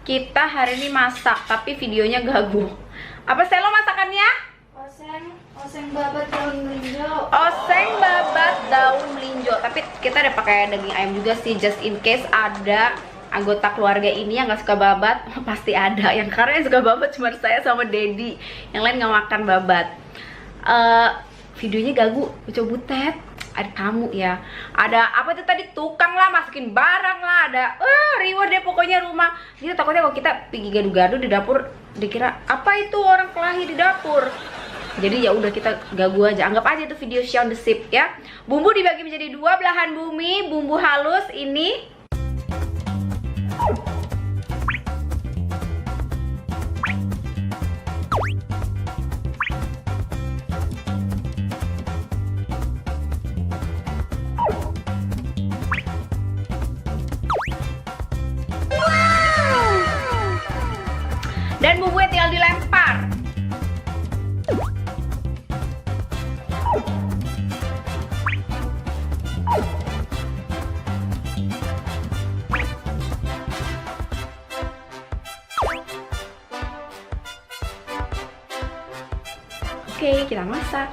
Kita hari ini masak, tapi videonya gagu. Apa Selo masakannya? Oseng babat daun melinjo. Oseng babat daun melinjo. Tapi kita ada pakai daging ayam juga sih, just in case ada anggota keluarga ini yang nggak suka babat. Pasti ada. Yang karena yang suka babat cuma saya sama Dedi. Yang lain nggak makan babat. Videonya gagu, Uco Butet. Ada kamu ya, ada apa tuh tadi, tukang lah masukin barang lah, ada reward deh pokoknya rumah. Kita takutnya kalau kita pergi gaduh-gaduh di dapur dikira apa itu orang kelahi di dapur. Jadi ya udah kita gagu aja, anggap aja itu video Shaun the Sheep ya. Bumbu dibagi menjadi 2, belahan bumi, bumbu halus ini. Dan bumbunya tinggal dilempar. Oke, kita masak.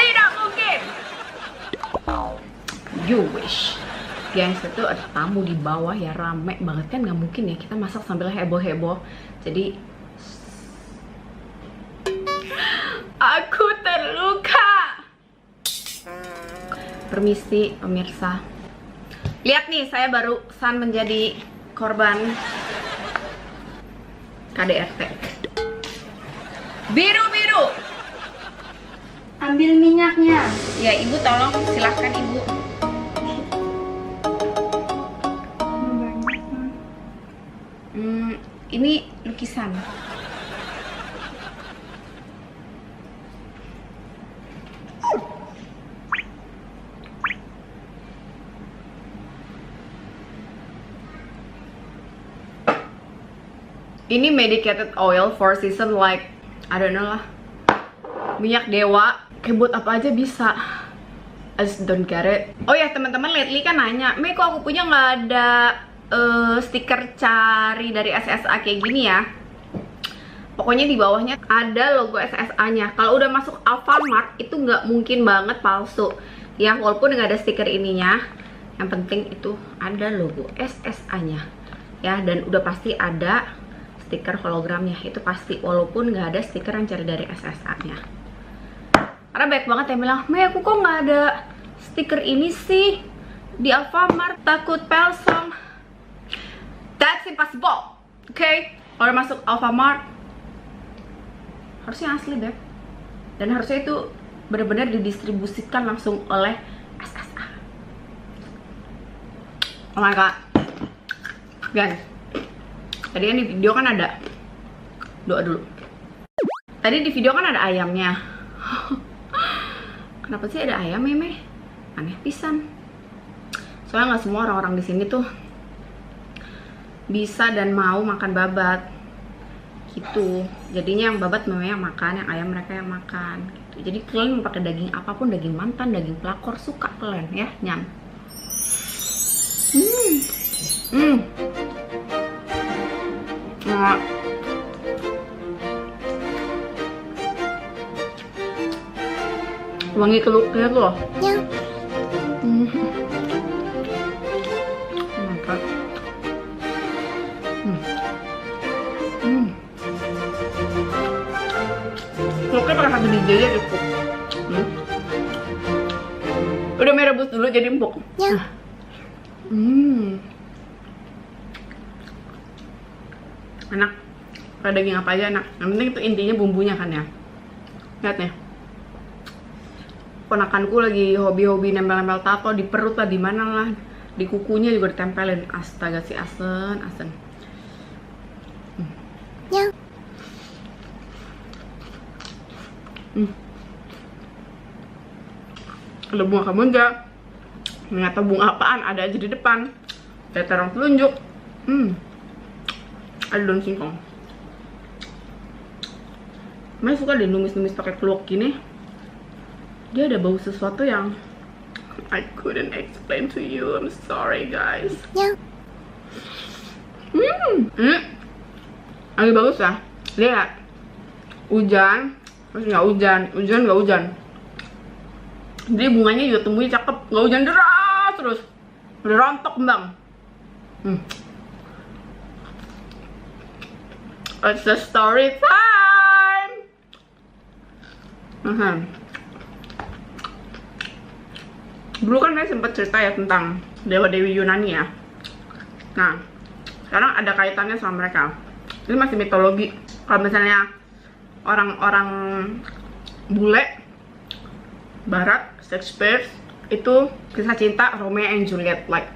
Tidak mungkin. You wish. Guys, itu ada tamu di bawah ya, rame banget kan, nggak mungkin ya kita masak sambil heboh-heboh. Jadi aku terluka. Permisi pemirsa. Lihat nih, saya barusan menjadi korban KDRT. Biru-biru. Ambil minyaknya. Ya ibu, tolong silahkan ibu. Ini lukisan. Ini medicated oil for season, like I don't know lah, minyak dewa. Kayak buat apa aja bisa. I just don't get it. Oh ya teman-teman, lately kan nanya, Mei kok aku punya nggak ada stiker cari dari SSA kayak gini ya. Pokoknya di bawahnya ada logo SSA-nya. Kalau udah masuk Alfamart itu nggak mungkin banget palsu ya, walaupun nggak ada stiker ininya. Yang penting itu ada logo SSA-nya ya, dan udah pasti ada stiker hologramnya, itu pasti, walaupun nggak ada stiker yang cari dari SSA nya. Karena banyak banget yang bilang, Mei aku kok nggak ada stiker ini sih di Alfamart, takut palsu. That's impossible. Oke, kalau masuk Alfamart harusnya asli deh, dan harusnya itu benar-benar didistribusikan langsung oleh SSA. Oh my god, guys, tadi kan di video kan ada, doa dulu, tadi di video kan ada ayamnya. Kenapa sih ada ayam, Meme? Aneh pisan. Soalnya nggak semua orang-orang di sini tuh bisa dan mau makan babat gitu. Jadinya yang babat Meme yang makan, yang ayam mereka yang makan gitu. Jadi kalian mau pakai daging apapun, daging mantan, daging pelakor, suka kalian ya, nyam. Nah, wangi keluknya tuh loh. Mantap. Keluknya pakai satu biji aja cukup. Udah mie rebus dulu jadi empuk. Enak. Pakai daging apa aja enak. Yang penting itu intinya bumbunya kan ya. Lihat nih. Ponakanku lagi hobi-hobi nempel-nempel tato di perut lah, di mana lah, di kukunya juga ditempelin. Astaga sih, asen. Ada bunga kemanja. Ternyata bunga apaan ada aja di depan. Ada terang telunjuk. Ada daun singkong. Maya suka deh numis-numis pakai keluak gini. Dia ada bau sesuatu yang I couldn't explain to you. I'm sorry guys. Lagi bagus ya. Lihat. Hujan, terus nggak hujan. Jadi bunganya juga tumbuhnya cakep, nggak hujan deras terus. Udah rontok kembang. It's the story time. Dulu kan saya sempat cerita ya tentang dewa-dewi Yunani ya. Nah, sekarang ada kaitannya sama mereka. Ini masih mitologi. Kalau misalnya orang-orang bule Barat, Shakespeare, itu kisah cinta Romeo and Juliet, like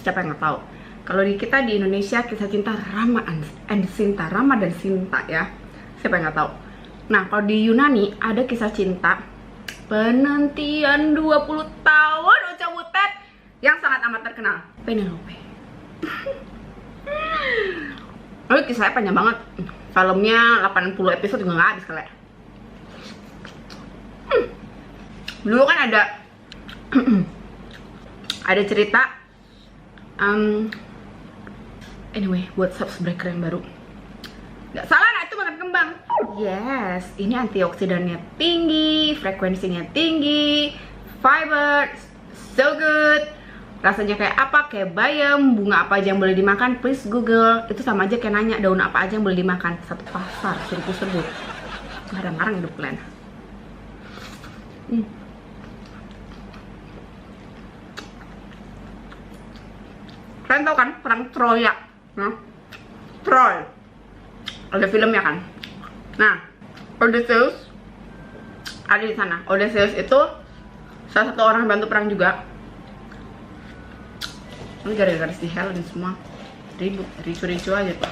siapa yang nggak tahu? Kalau di kita di Indonesia kisah cinta Rama and Sinta, Rama dan Sinta ya. Siapa yang nggak tahu? Nah, kalau di Yunani ada kisah cinta penantian 20 tahun Uca Butet yang sangat amat terkenal, Penelope. Oh, kisahnya panjang banget. Filmnya 80 episode juga nggak habis kali. Dulu kan ada ada cerita anyway, buat subscriber yang baru, nggak salah, nah itu makan kembang. Yes, ini antioksidannya tinggi, frekuensinya tinggi, fiber, so good. Rasanya kayak apa? Kayak bayam, bunga apa aja yang boleh dimakan? Please Google. Itu sama aja kayak nanya daun apa aja yang boleh dimakan. Satu pasar suruh sebut. Ngarang-ngarang hidup kalian. Kalian tau kan perang Troya? Troy. Ada filmnya kan? Nah, Odysseus ada di sana. Odysseus itu salah satu orang bantu perang juga. Ini gara-gara si Helen semua ribut, ricu-ricu aja tuh.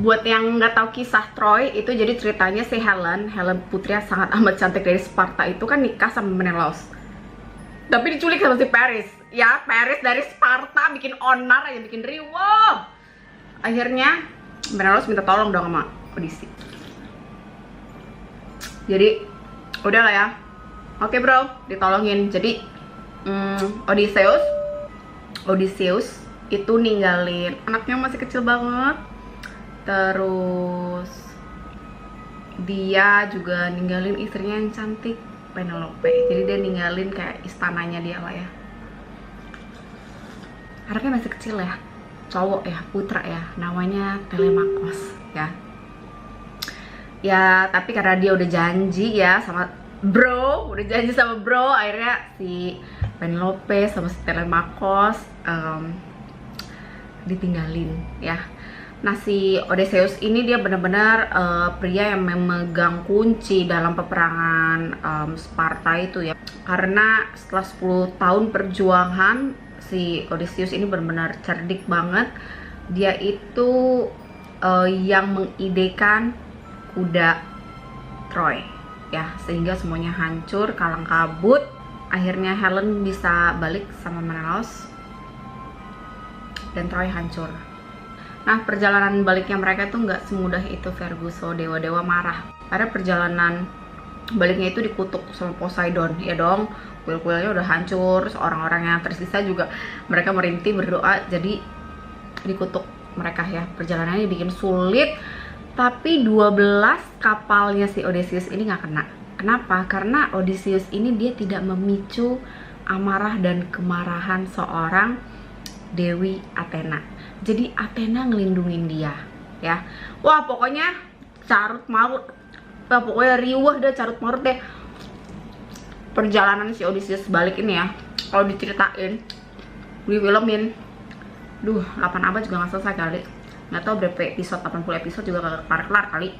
Buat yang nggak tahu kisah Troy, itu jadi ceritanya si Helen putri yang sangat amat cantik dari Sparta itu kan nikah sama Menelaus. Tapi diculik sama si Paris. Ya, Paris dari Sparta bikin onar aja, bikin riweuh. Akhirnya Menelaus minta tolong dong sama Odysseus. Jadi udah lah ya. Oke bro, ditolongin. Jadi Odysseus itu ninggalin anaknya masih kecil banget. Terus dia juga ninggalin istrinya yang cantik, Penelope. Jadi dia ninggalin kayak istananya dia lah ya. Anaknya masih kecil ya, cowok ya, putra ya, namanya Telemachos. ya. Ya tapi karena dia udah janji ya sama bro, akhirnya si Penelope sama si Telemachus ditinggalin ya. Nah si Odysseus ini dia benar-benar pria yang memegang kunci dalam peperangan Sparta itu ya. Karena setelah 10 tahun perjuangan, si Odysseus ini benar-benar cerdik banget. Dia itu yang mengidekan kuda Troy ya, sehingga semuanya hancur, kalang kabut. Akhirnya Helen bisa balik sama Menelaus dan Troy hancur. Nah perjalanan baliknya mereka tuh nggak semudah itu, Ferguso. Dewa-dewa marah karena perjalanan baliknya itu dikutuk sama Poseidon ya dong. Kuil-kuilnya udah hancur, orang-orang yang tersisa juga mereka merintih berdoa, jadi dikutuk mereka ya. Perjalanannya bikin sulit, tapi 12 kapalnya si Odysseus ini nggak kena. Kenapa? Karena Odysseus ini dia tidak memicu amarah dan kemarahan seorang Dewi Athena. Jadi Athena ngelindungin dia ya. Wah pokoknya carut marut, pokoknya riuh deh, carut marut deh perjalanan si Odysseus balik ini ya. Kalau diceritain, difilmin, 8 abad juga nggak selesai kali. Nggak tahu berapa episode, 80 episode juga gak kelar-kelar kali.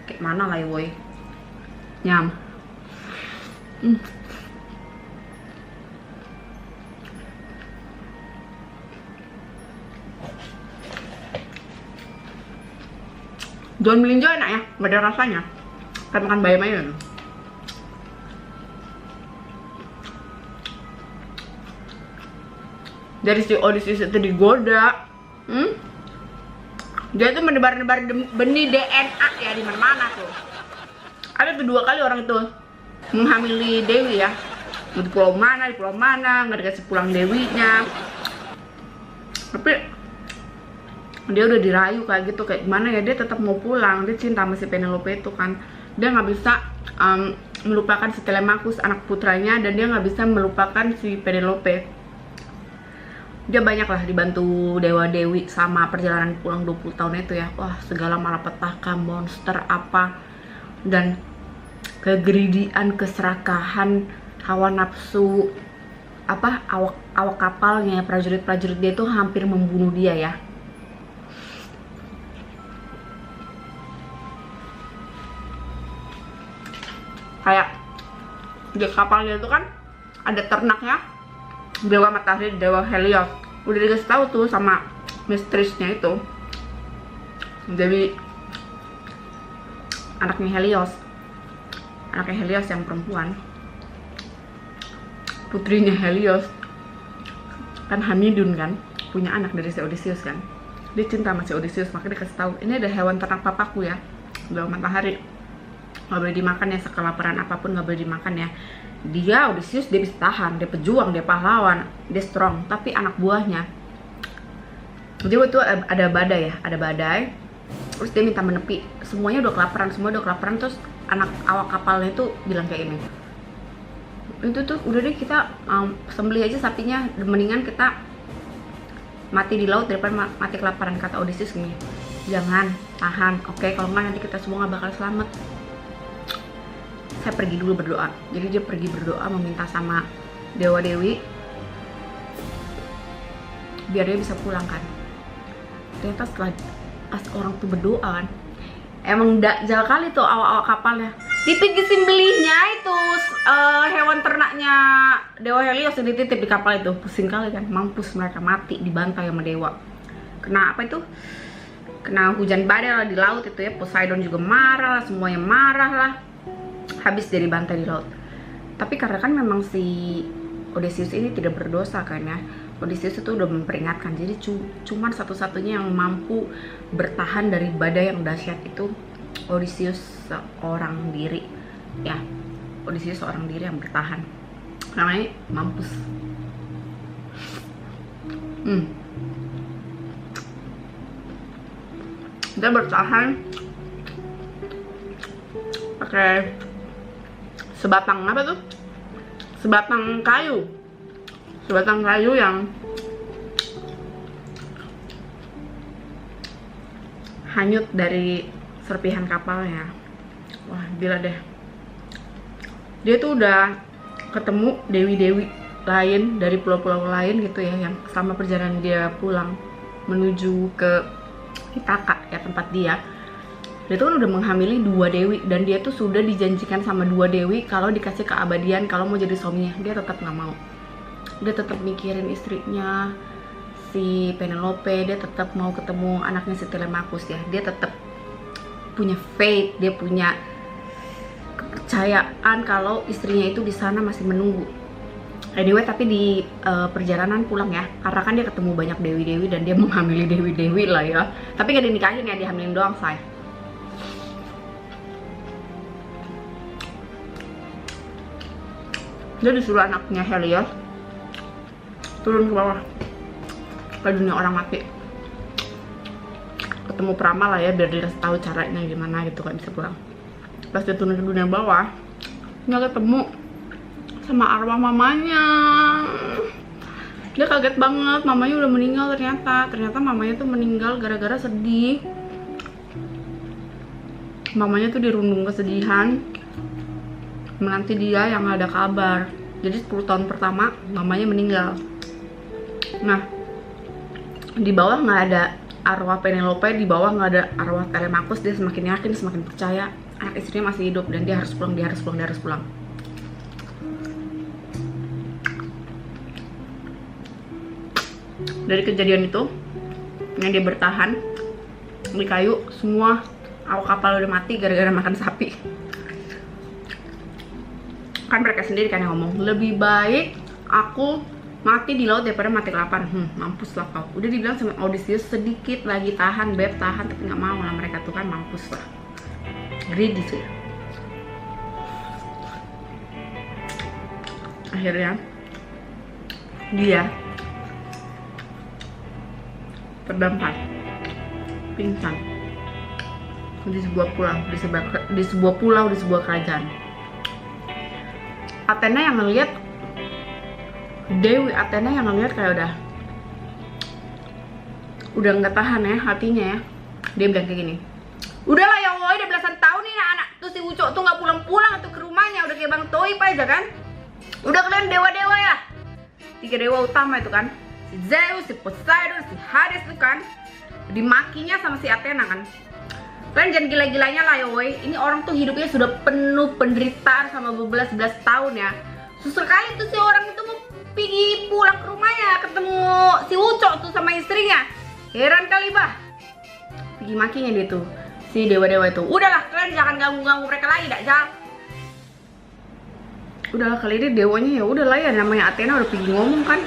Kayak mana lah ya boy. Nyam. Daun melinjo enak ya, nggak ada rasanya. Kayak makan bayam-bayam. Dari si Odysseus itu digoda, dia tuh menebar-nebar benih DNA ya di mana-mana tuh. Ada tuh 2 kali orang itu menghamili Dewi ya, di pulau mana, nggak dikasih pulang Dewinya. Tapi dia udah dirayu kayak gitu, kayak gimana ya, dia tetap mau pulang. Dia cinta sama si Penelope itu kan, dia nggak bisa melupakan si Telemachus anak putranya, dan dia nggak bisa melupakan si Penelope. Dia banyak lah dibantu dewa-dewi sama perjalanan pulang 20 tahun itu ya. Wah segala malapetaka, monster apa, dan kegridian, keserakahan, hawa nafsu apa awak kapalnya, prajurit dia itu hampir membunuh dia ya. Kayak di kapalnya itu kan ada ternaknya, dewa matahari, dewa Helios. Udah dikasih tahu tuh sama mistresnya itu, jadi anaknya Helios yang perempuan, putrinya Helios kan Hamidun kan, punya anak dari si Odysseus kan. Dia cinta sama si Odysseus, makanya dikasih tahu ini ada hewan ternak papaku ya, dewa matahari, nggak boleh dimakan ya, sekelaparan apapun nggak boleh dimakan ya. Dia Odysseus, dia bisa tahan, dia pejuang, dia pahlawan, dia strong. Tapi anak buahnya, dia itu ada badai, terus dia minta menepi. Semuanya udah kelaparan, terus anak awak kapalnya itu bilang kayak ini, itu tuh udah deh kita sembelih aja sapinya, mendingan kita mati di laut daripada mati kelaparan. Kata Odysseus gini, jangan, tahan, oke, kalau nggak nanti kita semua nggak bakal selamat. Saya pergi dulu berdoa. Jadi dia pergi berdoa, meminta sama dewa-dewi biar dia bisa pulang kan. Ternyata setelah pas orang tuh berdoa kan, emang dakjal kali tuh awak-awak kapalnya. Dititip sembelihnya itu hewan ternaknya dewa Helios yang dititip di kapal itu. Pusing kali kan, mampus mereka, mati dibantai sama dewa. Kena apa itu? Kena hujan badai lah di laut itu ya. Poseidon juga marah lah, semuanya marah lah. Habis dari bantai di laut. Tapi karena kan memang si Odysseus ini tidak berdosa kan ya, Odysseus itu udah memperingatkan. Jadi cuman satu-satunya yang mampu bertahan dari badai yang dahsyat itu Odysseus seorang diri ya. Odysseus seorang diri yang bertahan, namanya mampus. Dia bertahan pakai sebatang apa tuh? Sebatang kayu yang hanyut dari serpihan kapalnya. Wah, gila deh. Dia tuh udah ketemu dewi-dewi lain dari pulau-pulau lain gitu ya, yang selama perjalanan dia pulang menuju ke Ithaka ya, tempat dia tuh kan udah menghamili 2 dewi, dan dia tuh sudah dijanjikan sama 2 dewi kalau dikasih keabadian kalau mau jadi suaminya. Dia tetap nggak mau. Dia tetap mikirin istrinya si Penelope, dia tetap mau ketemu anaknya si Telemachus ya. Dia tetap punya faith, dia punya kepercayaan kalau istrinya itu di sana masih menunggu. Anyway, tapi di perjalanan pulang ya, karena kan dia ketemu banyak dewi-dewi dan dia menghamili dewi-dewi lah ya. Tapi gak dinikahin ya, dihamilin doang, say. Dia disuruh anaknya Helios turun ke bawah ke dunia orang mati, ketemu peramal lah ya, biar dia tahu caranya gimana gitu kan bisa pulang. Pas dia turun ke dunia bawah, nggak ketemu sama arwah mamanya. Dia kaget banget, mamanya udah meninggal. Ternyata mamanya tuh meninggal gara-gara sedih. Mamanya tuh dirundung kesedihan menanti dia yang gak ada kabar. Jadi 10 tahun pertama mamanya meninggal. Nah, di bawah nggak ada arwah Penelope, di bawah nggak ada arwah Telemachus. Dia semakin yakin, semakin percaya anak istrinya masih hidup dan dia harus pulang. Dari kejadian itu, yang dia bertahan di kayu, semua awak kapal udah mati gara-gara makan sapi. Kan mereka sendiri kan yang ngomong, lebih baik aku mati di laut daripada mati kelaparan. Mampus lah kau. Udah dibilang sama Odysseus, sedikit lagi tahan beb, tahan, tapi nggak mau lah. Mereka tuh kan mampus lah, greedy sih. Akhirnya dia terdampar pingsan di sebuah pulau, di sebuah kerajaan. Athena yang ngelihat, Dewi Athena yang ngelihat kayak udah nggak tahan ya hatinya ya. Dia bilang kayak gini, udahlah ya woi, udah belasan tahun nih anak tuh si Ucok tuh nggak pulang-pulang tuh ke rumahnya, udah kayak Bang Toib aja kan. Udah kalian dewa-dewa ya, 3 dewa utama itu kan, si Zeus, si Poseidon, si Hades itu kan, dimakinya sama si Athena kan. Kalian jangan gila-gilanya lah ya woi. Ini orang tuh hidupnya sudah penuh penderitaan sama 11 tahun ya. Susah kali tuh si orang itu mau pergi pulang ke rumahnya, ketemu si Ucok tuh sama istrinya. Heran kali bah. Pergi makinya dia tuh, si dewa-dewa itu. Udahlah kalian jangan ganggu-ganggu mereka lagi, dak jal. Udahlah kali ini dewanya ya udahlah ya, namanya Athena udah pergi ngomong kan,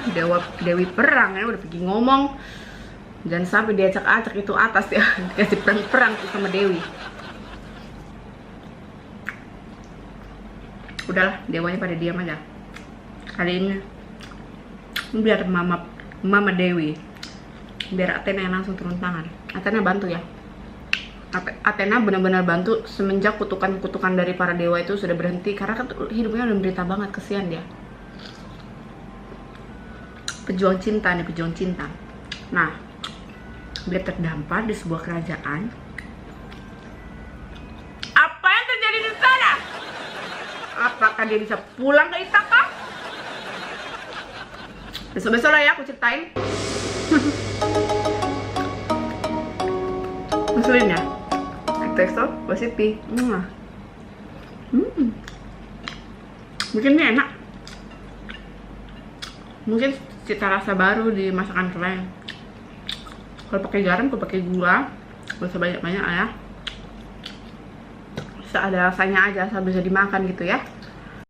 dewi perang ya udah pergi ngomong. Jangan sampai diacak-acak itu atas ya, dikasih perang tuh sama Dewi. Udahlah, dewanya pada diam aja. Kali ini biar mama Dewi, biar Athena yang langsung turun tangan. Athena bantu ya. Athena benar-benar bantu semenjak kutukan-kutukan dari para dewa itu sudah berhenti, karena kan hidupnya udah menderita banget, kesian dia. Pejuang cinta nih, pejuang cinta. Nah, dia terdampar di sebuah kerajaan. Apa yang terjadi di sana? Apakah dia bisa pulang ke Ithaka? Besok-besok lah ya aku ceritain. Ngeselin ya? Tekstur, resipi. Mungkin ini enak. Mungkin cita rasa baru di masakan kalian. Kalau pakai garam, kalau pakai gula, gak usah banyak-banyak ya. Bisa ada rasanya aja, asal bisa dimakan gitu ya.